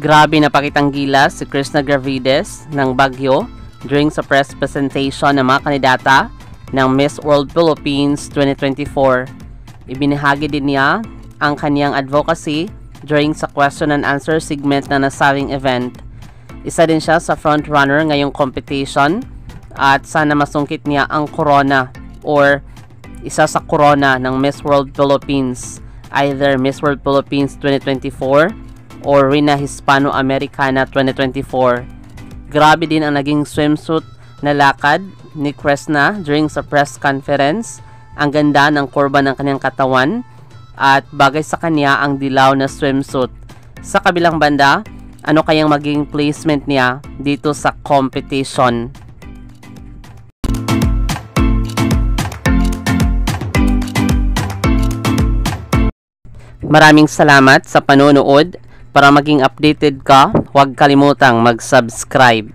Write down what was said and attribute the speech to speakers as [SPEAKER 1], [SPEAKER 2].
[SPEAKER 1] Grabe na pakitang gilas si Krishna Gravides ng Baguio during sa press presentation ng mga kandidata ng Miss World Philippines 2024. Ibinahagi din niya ang kaniyang advocacy during sa question and answer segment na nasabing event. Isa din siya sa frontrunner ngayong competition at sana masungkit niya ang corona or isa sa corona ng Miss World Philippines, either Miss World Philippines 2024 or Reina Hispano-Americana 2024. Grabe din ang naging swimsuit na lakad ni Krishna during sa press conference. Ang ganda ng kurba ng kanyang katawan at bagay sa kanya ang dilaw na swimsuit. Sa kabilang banda, ano kayang maging placement niya dito sa competition? Maraming salamat sa panonood. Para maging updated ka, huwag kalimutang mag-subscribe.